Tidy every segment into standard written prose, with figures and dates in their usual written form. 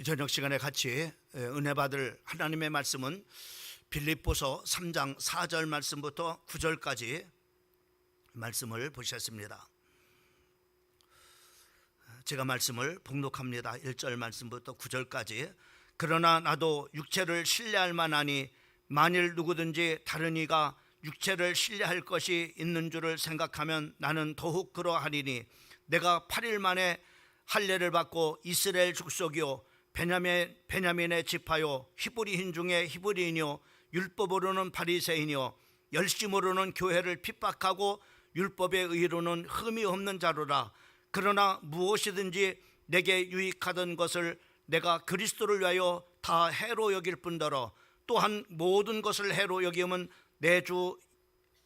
이 저녁 시간에 같이 은혜 받을 하나님의 말씀은 빌립보서 3장 4절 말씀부터 9절까지 말씀을 보셨습니다. 제가 말씀을 봉독합니다. 1절 말씀부터 9절까지. 그러나 나도 육체를 신뢰할 만하니 만일 누구든지 다른 이가 육체를 신뢰할 것이 있는 줄을 생각하면 나는 더욱 그러하리니 내가 8일 만에 할례를 받고 이스라엘 족속이요 베냐민의 지파요 히브리인 중에 히브리인이요 율법으로는 바리새인이요 열심으로는 교회를 핍박하고 율법의 의로는 흠이 없는 자로라. 그러나 무엇이든지 내게 유익하던 것을 내가 그리스도를 위하여 다 해로 여길 뿐더러 또한 모든 것을 해로 여기면 내 주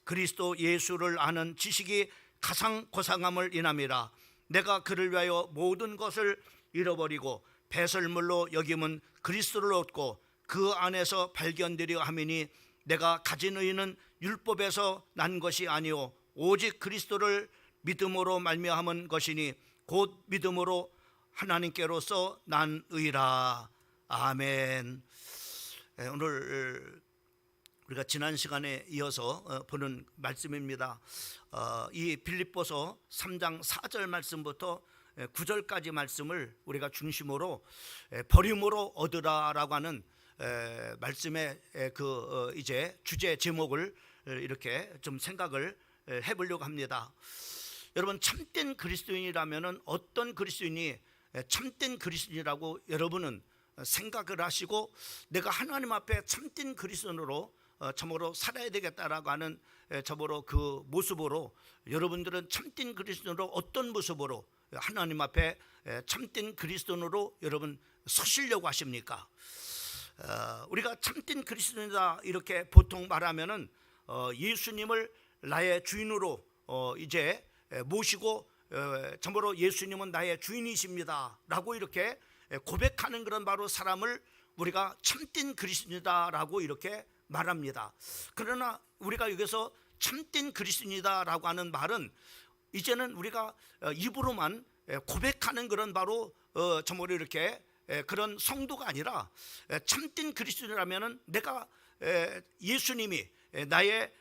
그리스도 예수를 아는 지식이 가장 고상함을 인함이라. 내가 그를 위하여 모든 것을 잃어버리고 배설물로 여김은 그리스도를 얻고 그 안에서 발견되려 함이니 내가 가진 의는 율법에서 난 것이 아니오 오직 그리스도를 믿음으로 말미암은 것이니 곧 믿음으로 하나님께로서 난 의라. 아멘. 오늘 우리가 지난 시간에 이어서 보는 말씀입니다. 이 빌립보서 3장 4절 말씀부터 9절까지 말씀을 우리가 중심으로 버림으로 얻으라라고 하는 말씀의 이제 주제 제목을 이렇게 좀 생각을 해보려고 합니다. 여러분, 참된 그리스도인이라면 어떤 그리스도인이 참된 그리스도인이라고 여러분은 생각을 하시고 내가 하나님 앞에 참된 그리스도인으로 참으로 살아야 되겠다라고 하는 참으로 그 모습으로 여러분들은 참된 그리스도인으로 어떤 모습으로 하나님 앞에 참된 그리스도인으로 여러분 서시려고 하십니까? 우리가 참된 그리스도인이다 이렇게 보통 말하면은 예수님을 나의 주인으로 이제 모시고 참으로 예수님은 나의 주인이십니다 라고 이렇게 고백하는 그런 바로 사람을 우리가 참된 그리스도인이다 라고 이렇게 말합니다. 그러나 우리가 여기서 참된 그리스도인이다 라고 하는 말은 이제는 우리가 입으로만 고백하는 그런 바로 참으로 이렇게 그런 성도가 아니라 참된 그리스도인이라면 내가 예수님이 나의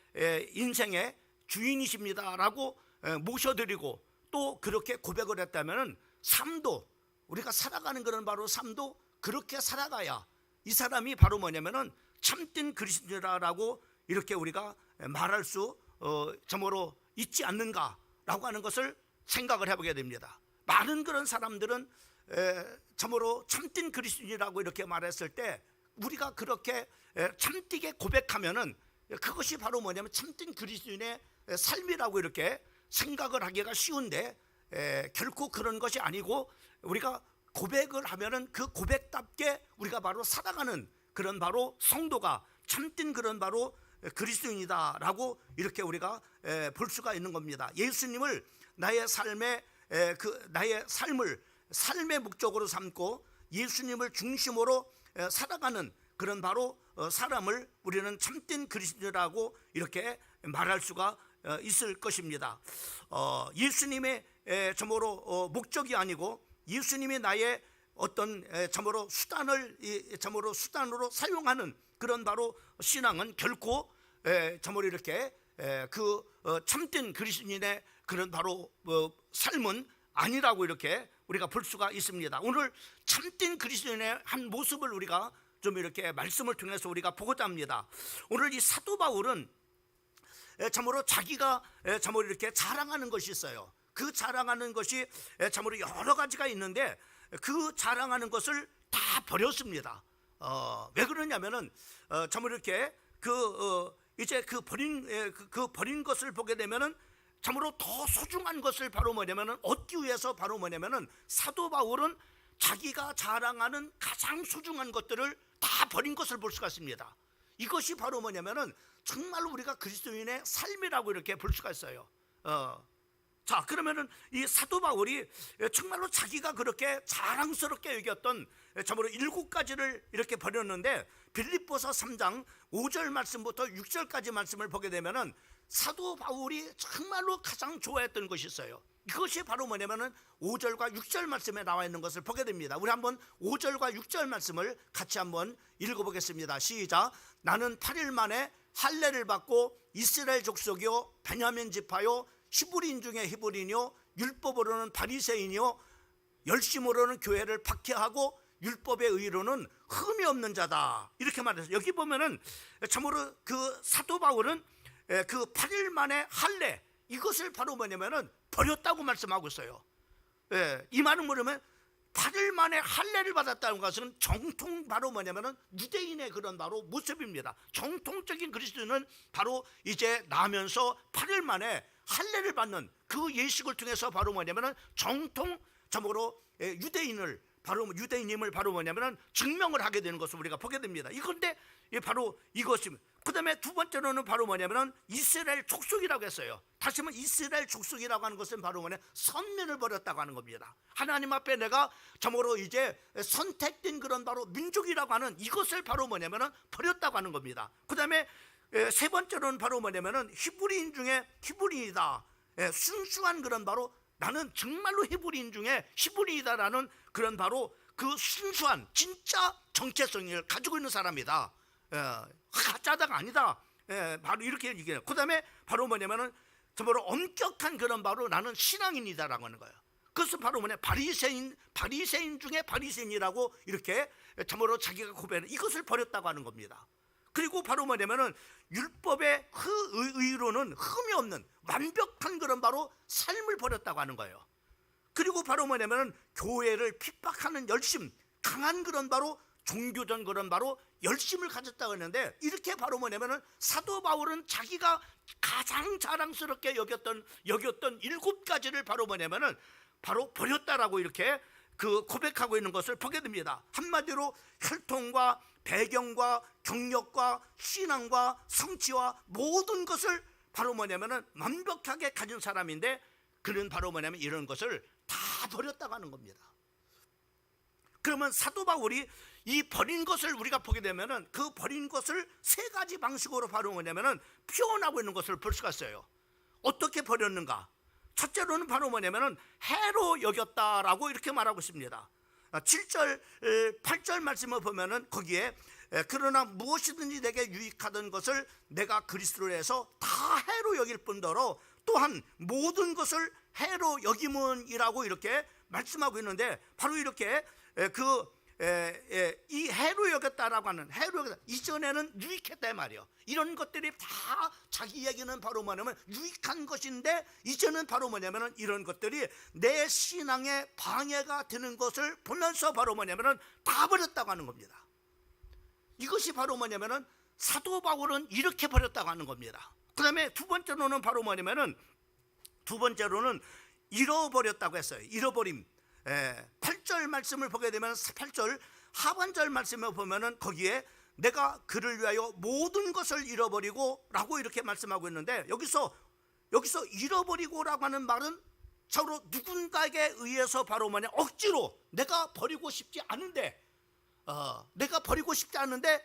인생의 주인이십니다 라고 모셔드리고 또 그렇게 고백을 했다면 삶도 우리가 살아가는 그런 바로 삶도 그렇게 살아가야 이 사람이 바로 뭐냐면은 참된 그리스도라고 이렇게 우리가 말할 수 참으로 있지 않는가라고 하는 것을 생각을 해보게 됩니다. 많은 그런 사람들은 참으로 참된 그리스도인이라고 이렇게 말했을 때 우리가 그렇게 참되게 고백하면은 그것이 바로 뭐냐면 참된 그리스도인의 삶이라고 이렇게 생각을 하기가 쉬운데 결코 그런 것이 아니고 우리가 고백을 하면은 그 고백답게 우리가 바로 살아가는 그런 바로 성도가 참된 그런 바로 그리스도인이다라고 이렇게 우리가 볼 수가 있는 겁니다. 예수님을 나의 삶을 삶의 목적으로 삼고 예수님을 중심으로 살아가는 그런 바로 사람을 우리는 참된 그리스도라고 이렇게 말할 수가 있을 것입니다. 예수님의 참으로 목적이 아니고 예수님이 나의 어떤 참으로 수단으로 사용하는 그런 바로 신앙은 결코 참으로 이렇게 그 참된 그리스도인의 그런 바로 삶은 아니라고 이렇게 우리가 볼 수가 있습니다. 오늘 참된 그리스도인의 한 모습을 우리가 좀 이렇게 말씀을 통해서 우리가 보고자 합니다. 오늘 이 사도 바울은 참으로 자기가 참으로 이렇게 자랑하는 것이 있어요. 그 자랑하는 것이 참으로 여러 가지가 있는데 그 자랑하는 것을 다 버렸습니다. 왜 그러냐면은 참으로 이렇게 이제 그 버린 것을 보게 되면은 참으로 더 소중한 것을 바로 뭐냐면은 얻기 위해서 바로 뭐냐면은 사도 바울은 자기가 자랑하는 가장 소중한 것들을 다 버린 것을 볼 수가 있습니다. 이것이 바로 뭐냐면은 정말로 우리가 그리스도인의 삶이라고 이렇게 볼 수가 있어요. 자, 그러면은 이 사도 바울이 정말로 자기가 그렇게 자랑스럽게 여겼던 참으로 7가지를 이렇게 버렸는데 빌립보서 3장 5절 말씀부터 6절까지 말씀을 보게 되면은 사도 바울이 정말로 가장 좋아했던 것이 있어요. 이것이 바로 뭐냐면은 5절과 6절 말씀에 나와 있는 것을 보게 됩니다. 우리 한번 5절과 6절 말씀을 같이 한번 읽어보겠습니다. 시작. 나는 8일 만에 할례를 받고 이스라엘 족속이요 베냐민 지파요 히브리인 중에 히브리인이요 율법으로는 바리새인이요 열심으로는 교회를 박해하고 율법의 의로는 흠이 없는 자다, 이렇게 말해서 여기 보면은 참으로 그 사도 바울은 그 8일 만에 할례, 이것을 바로 뭐냐면은 버렸다고 말씀하고 있어요. 이 말은 뭐냐면 8일 만에 할례를 받았다는 것은 정통 바로 뭐냐면은 유대인의 그런 바로 모습입니다. 정통적인 그리스도는 바로 이제 나면서 8일 만에 할례를 받는 그 예식을 통해서 바로 뭐냐면은 정통 참으로 유대인을 바로 유대인임을 바로 뭐냐면은 증명을 하게 되는 것을 우리가 보게 됩니다. 이건데 바로 이것입니다. 그 다음에 두 번째로는 바로 뭐냐면은 이스라엘 족속이라고 했어요. 다시 한번 이스라엘 족속이라고 하는 것은 바로 뭐냐, 선민을 버렸다고 하는 겁니다. 하나님 앞에 내가 참으로 이제 선택된 그런 바로 민족이라고 하는 이것을 바로 뭐냐면은 버렸다고 하는 겁니다. 그 다음에 세 번째로는 바로 뭐냐면은 히브리인 중에 히브리이다, 순수한 그런 바로 나는 정말로 히브리인 중에 히브리이다라는 그런 바로 그 순수한 진짜 정체성을 가지고 있는 사람이다, 가짜다가 아니다, 바로 이렇게 얘기해요. 그 다음에 바로 뭐냐면은 정말로 엄격한 그런 바로 나는 신앙인이다라고 하는 거예요. 그것은 바로 뭐냐, 바리새인 중에 바리새인이라고 이렇게 참으로 자기가 고백하는 이것을 버렸다고 하는 겁니다. 그리고 바로 뭐냐면은 율법의 의로는 흠이 없는 완벽한 그런 바로 삶을 버렸다고 하는 거예요. 그리고 바로 뭐냐면은 교회를 핍박하는 열심, 강한 그런 바로 종교전 그런 바로 열심을 가졌다고 했는데, 이렇게 바로 뭐냐면은 사도 바울은 자기가 가장 자랑스럽게 여겼던 7가지를 바로 뭐냐면은 바로 버렸다라고 이렇게 그 고백하고 있는 것을 보게 됩니다. 한마디로 혈통과 배경과 경력과 신앙과 성취와 모든 것을 바로 뭐냐면은 완벽하게 가진 사람인데, 그는 바로 뭐냐면 이런 것을 다 버렸다고 하는 겁니다. 그러면 사도 바울이 이 버린 것을 우리가 보게 되면은 그 버린 것을 세 가지 방식으로 바로 뭐냐면은 표현하고 있는 것을 볼 수가 있어요. 어떻게 버렸는가? 첫째로는 바로 뭐냐면은 해로 여겼다라고 이렇게 말하고 있습니다. 7절, 8절 말씀을 보면은 거기에 그러나 무엇이든지 내게 유익하던 것을 내가 그리스도로 해서 다 해로 여길 뿐더러 또한 모든 것을 해로 여김은이라고 이렇게 말씀하고 있는데, 바로 이렇게 이 해로 여겼다라고 하는, 해로 여겼다, 이전에는 유익했다 말이에요. 이런 것들이 다 자기 얘기는 바로 뭐냐면 유익한 것인데, 이제는 바로 뭐냐면 이런 것들이 내 신앙에 방해가 되는 것을 보면서 바로 뭐냐면 다 버렸다고 하는 겁니다. 이것이 바로 뭐냐면은 사도 바울은 이렇게 버렸다고 하는 겁니다. 그 다음에 두 번째로는 바로 뭐냐면은 잃어버렸다고 했어요. 잃어버림. 8절 말씀을 보게 되면 8절 하반절 말씀을 보면은 거기에 내가 그를 위하여 모든 것을 잃어버리고 라고 이렇게 말씀하고 있는데, 여기서 잃어버리고라고 하는 말은 서로 누군가에게 의해서 바로 뭐냐, 억지로 내가 버리고 싶지 않은데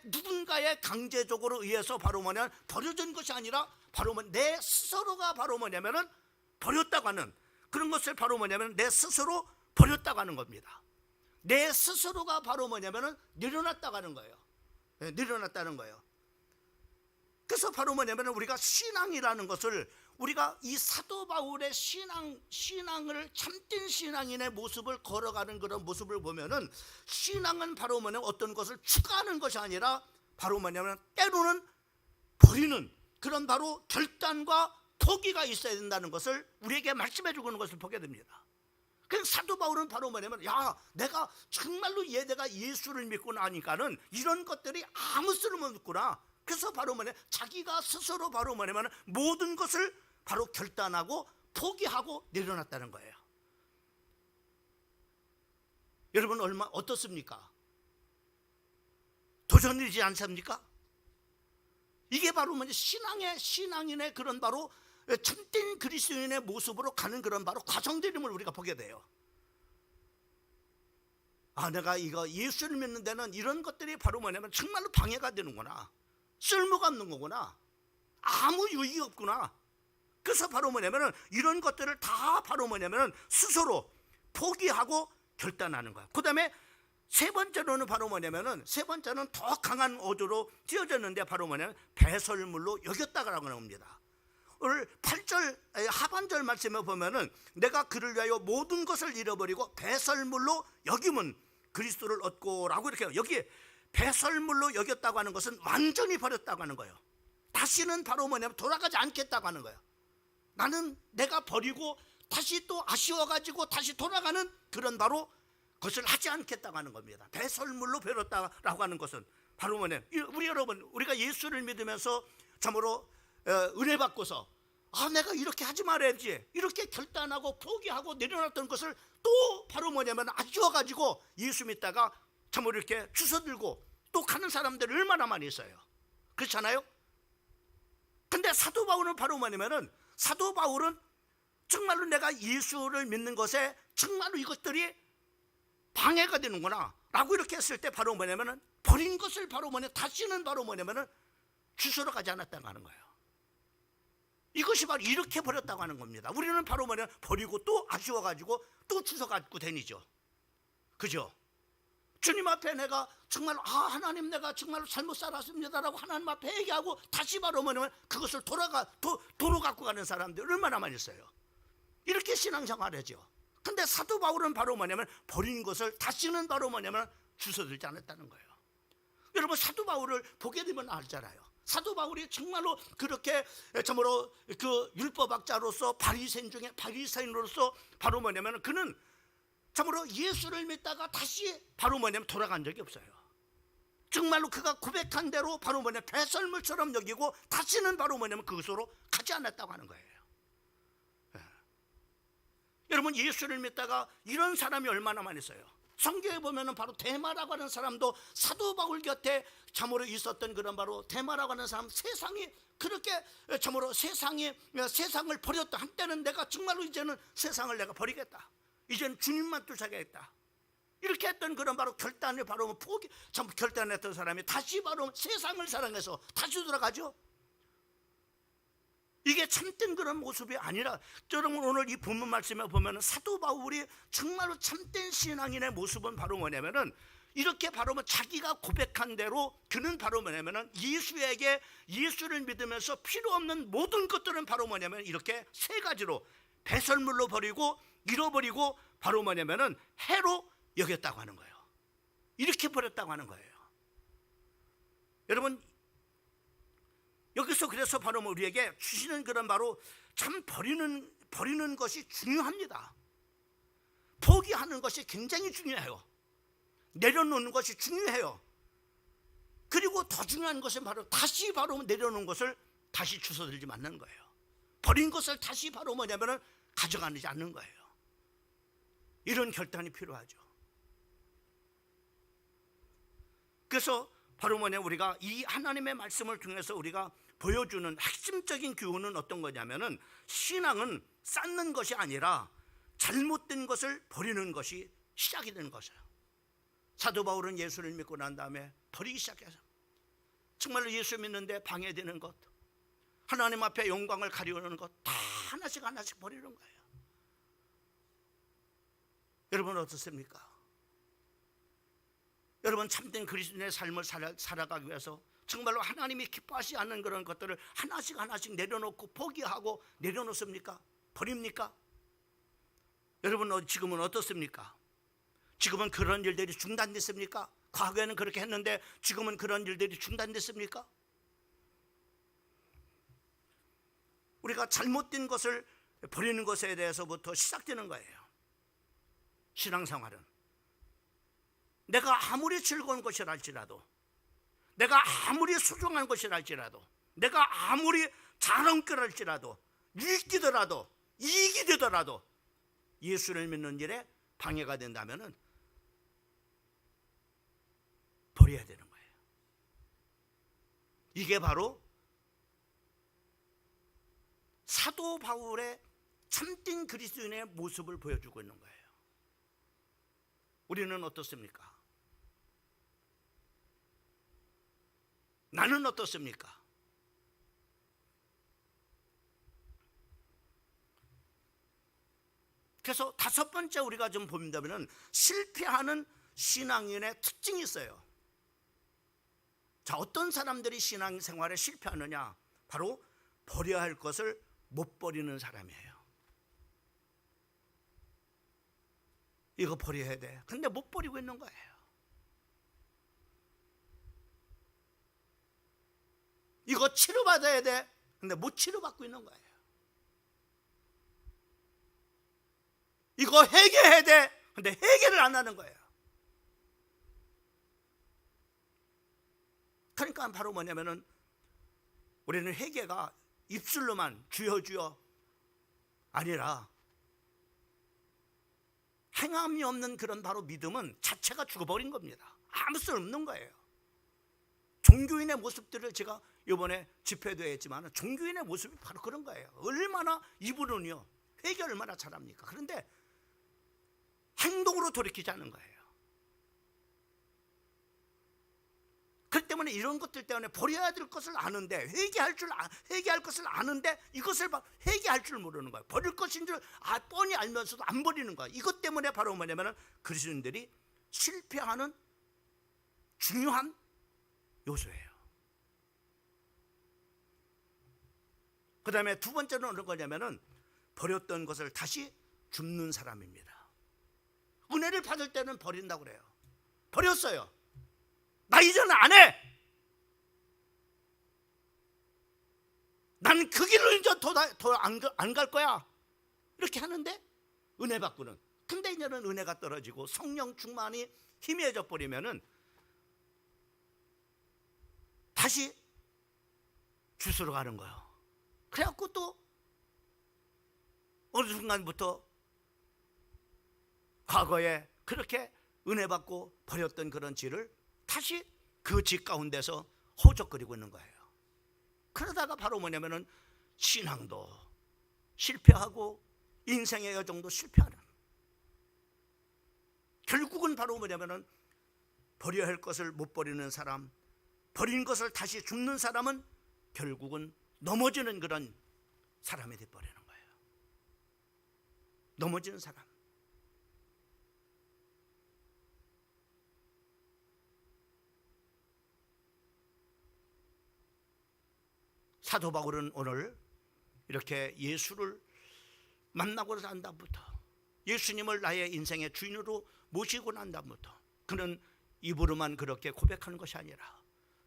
누군가의 강제적으로 의해서 바로 뭐냐 버려진 것이 아니라 바로 내 스스로가 바로 뭐냐면은 버렸다고 하는 그런 것을 바로 뭐냐면 내 스스로 버렸다고 하는 겁니다. 내 스스로가 바로 뭐냐면은 내려놨다고 하는 거예요. 내려놨다는 거예요. 그래서 바로 뭐냐면은 우리가 신앙이라는 것을, 우리가 이 사도 바울의 신앙을 참된 신앙인의 모습을 걸어가는 그런 모습을 보면은, 신앙은 바로 뭐냐면 어떤 것을 추가하는 것이 아니라 바로 뭐냐면 때로는 버리는 그런 바로 결단과 포기가 있어야 된다는 것을 우리에게 말씀해 주고 있는 것을 보게 됩니다. 그래서 사도 바울은 바로 뭐냐면, 내가 정말로 내가 예수를 믿고 나니까는 이런 것들이 아무 쓸모 없구나. 그래서 바로 자기가 스스로 바로 뭐냐면 모든 것을 바로 결단하고 포기하고 내려놨다는 거예요. 여러분 어떻습니까? 도전이지 않습니까? 이게 바로 신앙인의 그런 바로 참된 그리스도인의 모습으로 가는 그런 바로 과정들임을 우리가 보게 돼요. 내가 이거 예수를 믿는 데는 이런 것들이 바로 뭐냐면 정말로 방해가 되는구나, 쓸모가 없는 거구나. 아무 유익이 없구나. 그래서 바로 뭐냐면은 이런 것들을 다 바로 뭐냐면은 스스로 포기하고 결단하는 거야. 그 다음에 세 번째로는 바로 뭐냐면은, 세 번째는 더 강한 어조로 지어졌는데 바로 뭐냐면 배설물로 여겼다라고 하는 겁니다. 오늘 8절 하반절 말씀에 보면은 내가 그를 위하여 모든 것을 잃어버리고 배설물로 여김은 그리스도를 얻고라고 이렇게 해요. 여기 배설물로 여겼다고 하는 것은 완전히 버렸다고 하는 거예요. 다시는 바로 뭐냐면 돌아가지 않겠다고 하는 거예요. 나는 내가 버리고 다시 또 아쉬워가지고 다시 돌아가는 그런 바로 것을 하지 않겠다고 하는 겁니다. 배설물로 버렸다라고 하는 것은 바로 뭐냐면, 우리 여러분, 우리가 예수를 믿으면서 참으로 은혜 받고서 내가 이렇게 하지 말아야지 이렇게 결단하고 포기하고 내려놨던 것을 또 바로 뭐냐면 아쉬워가지고 예수 믿다가 참으로 이렇게 주워들고 또 가는 사람들 얼마나 많이 있어요. 그렇잖아요. 근데 사도 바울은 바로 뭐냐면은, 사도 바울은 정말로 내가 예수를 믿는 것에 정말로 이것들이 방해가 되는구나 라고 이렇게 했을 때 바로 뭐냐면은 버린 것을 바로 뭐냐 다시는 바로 뭐냐면은 주소로 가지 않았다고 하는 거예요. 이것이 바로 이렇게 버렸다고 하는 겁니다. 우리는 바로 뭐냐 버리고 또 아쉬워가지고 또 주소 갖고 다니죠. 그죠? 주님 앞에 내가 정말로 하나님 내가 정말로 잘못 살았습니다라고 하나님 앞에 얘기하고 다시 바로 뭐냐면 그것을 도로 갖고 가는 사람들 얼마나 많이 있어요. 이렇게 신앙생활 하죠. 근데 사도 바울은 바로 뭐냐면 버린 것을 다시는 바로 뭐냐면 주워들지 않았다는 거예요. 여러분 사도 바울을 보게 되면 알잖아요. 사도 바울이 정말로 그렇게 참으로 그 율법학자로서 바리새인 중에 바리새인으로서 바로 뭐냐면 그는 참으로 예수를 믿다가 다시 바로 뭐냐면 돌아간 적이 없어요. 정말로 그가 고백한 대로 바로 뭐냐면 배설물처럼 여기고 다시는 바로 뭐냐면 그것으로 가지 않았다고 하는 거예요. 여러분 예수를 믿다가 이런 사람이 얼마나 많이 있어요. 성경에 보면은 바로 데마라고 하는 사람도 사도 바울 곁에 참으로 있었던 그런 바로 데마라고 하는 사람, 세상이 그렇게 참으로 세상을 버렸다. 한때는 내가 정말로 이제는 세상을 내가 버리겠다. 이제는 주님만 쫓아가겠다. 이렇게 했던 그런 바로 결단을 바로 결단했던 사람이 다시 바로 세상을 사랑해서 다시 돌아가죠. 이게 참된 그런 모습이 아니라, 여러분 오늘 이 본문 말씀에 보면 사도 바울이 정말로 참된 신앙인의 모습은 바로 뭐냐면은 이렇게 바로 자기가 고백한 대로 그는 바로 뭐냐면은 예수를 믿으면서 필요 없는 모든 것들은 바로 뭐냐면 이렇게 세 가지로 배설물로 버리고 잃어버리고 바로 뭐냐면은 해로 여겼다고 하는 거예요. 이렇게 버렸다고 하는 거예요. 여러분 여기서 그래서 바로 우리에게 주시는 그런 바로 참 버리는 것이 중요합니다. 포기하는 것이 굉장히 중요해요. 내려놓는 것이 중요해요. 그리고 더 중요한 것은 바로 다시 바로 내려놓은 것을 다시 주워들지 않는 거예요. 버린 것을 다시 바로 뭐냐면은 가져가지 않는 거예요. 이런 결단이 필요하죠. 그래서 바로 우리가 이 하나님의 말씀을 통해서 우리가 보여주는 핵심적인 교훈은 어떤 거냐면은 신앙은 쌓는 것이 아니라 잘못된 것을 버리는 것이 시작이 되는 것이에요. 사도 바울은 예수를 믿고 난 다음에 버리기 시작해서 정말로 예수 믿는데 방해되는 것, 하나님 앞에 영광을 가리우는 것 다 하나씩 버리는 거예요. 여러분 어떻습니까? 여러분 참된 그리스도인의 삶을 살아가기 위해서 정말로 하나님이 기뻐하지 않는 그런 것들을 하나씩 내려놓고 포기하고 내려놓습니까? 버립니까? 여러분 지금은 어떻습니까? 지금은 그런 일들이 중단됐습니까? 과거에는 그렇게 했는데 지금은 그런 일들이 중단됐습니까? 우리가 잘못된 것을 버리는 것에 대해서부터 시작되는 거예요. 신앙생활은 내가 아무리 즐거운 것이랄지라도, 내가 아무리 소중한 것이랄지라도, 내가 아무리 자랑거랄지라도, 유익되더라도, 이익이 되더라도 예수를 믿는 일에 방해가 된다면은 버려야 되는 거예요. 이게 바로 사도 바울의 참된 그리스도인의 모습을 보여주고 있는 거예요. 우리는 어떻습니까? 나는 어떻습니까? 그래서 다섯 번째 우리가 좀 본다면은 실패하는 신앙인의 특징이 있어요. 자, 어떤 사람들이 신앙생활에 실패하느냐? 바로 버려야 할 것을 못 버리는 사람이에요. 이거 버려야 돼. 근데 못 버리고 있는 거예요. 이거 치료받아야 돼. 근데 못 치료받고 있는 거예요. 이거 해결해야 돼. 근데 해결을 안 하는 거예요. 그러니까 바로 뭐냐면은 우리는 회개가 입술로만 주여 주여 아니라 행함이 없는 그런 바로 믿음은 자체가 죽어버린 겁니다. 아무 쓸 없는 거예요. 종교인의 모습들을 제가 이번에 집회도 했지만 종교인의 모습이 바로 그런 거예요. 얼마나 이분은요 회개 얼마나 잘합니까? 그런데 행동으로 돌이키지 않는 거예요. 그렇기 때문에 이런 것들 때문에 버려야 될 것을 아는데 회개할 것을 아는데 이것을 회개할 줄 모르는 거예요. 버릴 것인 줄 뻔히 알면서도 안 버리는 거예요. 이것 때문에 바로 뭐냐면 그리스도인들이 실패하는 중요한 요소예요. 그 다음에 두 번째는 어떤 거냐면은 버렸던 것을 다시 줍는 사람입니다. 은혜를 받을 때는 버린다고 그래요. 버렸어요. 나 이제는 안 해. 난 그 길로 이제 더 안 갈 거야. 이렇게 하는데 은혜 받고는. 근데 이제는 은혜가 떨어지고 성령 충만이 희미해져 버리면은 다시 주스러 가는 거예요. 그래갖고 또 어느 순간부터 과거에 그렇게 은혜 받고 버렸던 그런 질을 다시 그 집 가운데서 허우적거리고 있는 거예요. 그러다가 바로 뭐냐면은 신앙도 실패하고 인생의 여정도 실패하는, 결국은 바로 뭐냐면은 버려야 할 것을 못 버리는 사람, 버린 것을 다시 줍는 사람은 결국은 넘어지는 그런 사람이 돼버리는 거예요. 넘어지는 사람. 사도 바울은 오늘 이렇게 예수를 만나고 난 다음부터, 예수님을 나의 인생의 주인으로 모시고 난 다음부터 그는 입으로만 그렇게 고백하는 것이 아니라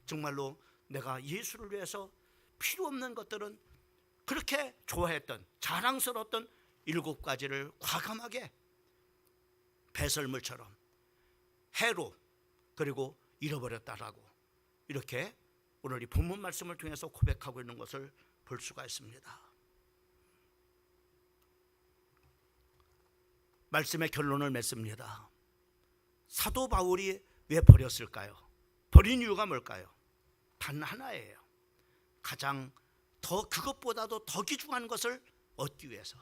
정말로 내가 예수를 위해서 필요 없는 것들은 그렇게 좋아했던 자랑스러웠던 7가지를 과감하게 배설물처럼 해로 그리고 잃어버렸다라고 이렇게 오늘 이 본문 말씀을 통해서 고백하고 있는 것을 볼 수가 있습니다. 말씀의 결론을 맺습니다. 사도 바울이 왜 버렸을까요? 버린 이유가 뭘까요? 단 하나예요. 가장 더 그것보다도 더 귀중한 것을 얻기 위해서.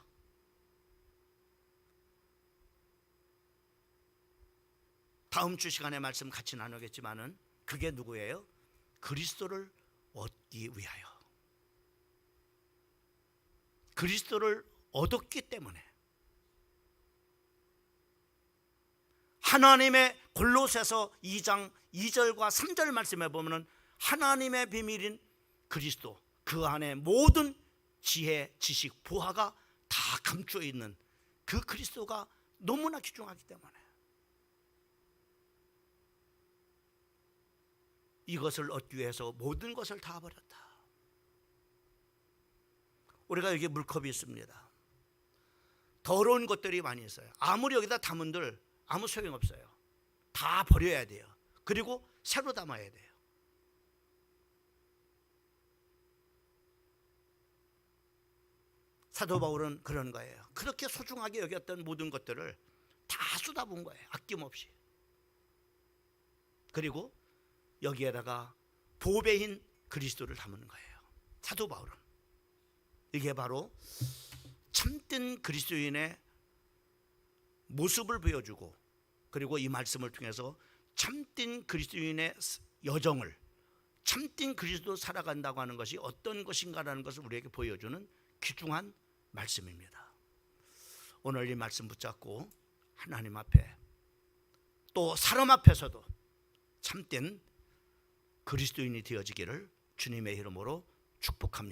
다음 주 시간에 말씀 같이 나누겠지만은 그게 누구예요? 그리스도를 얻기 위하여. 그리스도를 얻었기 때문에 하나님의 골로새서 2장 2절과 3절 말씀에 보면은 하나님의 비밀인 그리스도, 그 안에 모든 지혜, 지식, 보화가 다 감추어 있는 그 그리스도가 너무나 귀중하기 때문에 이것을 얻기 위해서 모든 것을 다 버렸다. 우리가 여기 물컵이 있습니다. 더러운 것들이 많이 있어요. 아무리 여기다 담은들 아무 소용없어요. 다 버려야 돼요. 그리고 새로 담아야 돼요. 사도 바울은 그런 거예요. 그렇게 소중하게 여겼던 모든 것들을 다 쏟아부은 거예요. 아낌없이. 그리고 여기에다가 보배인 그리스도를 담은 거예요. 사도 바울은. 이게 바로 참된 그리스도인의 모습을 보여주고, 그리고 이 말씀을 통해서 참된 그리스도인의 여정을, 참된 그리스도 살아간다고 하는 것이 어떤 것인가라는 것을 우리에게 보여주는 귀중한 말씀입니다. 오늘 이 말씀 붙잡고 하나님 앞에 또 사람 앞에서도 참된 그리스도인이 되어지기를 주님의 이름으로 축복합니다.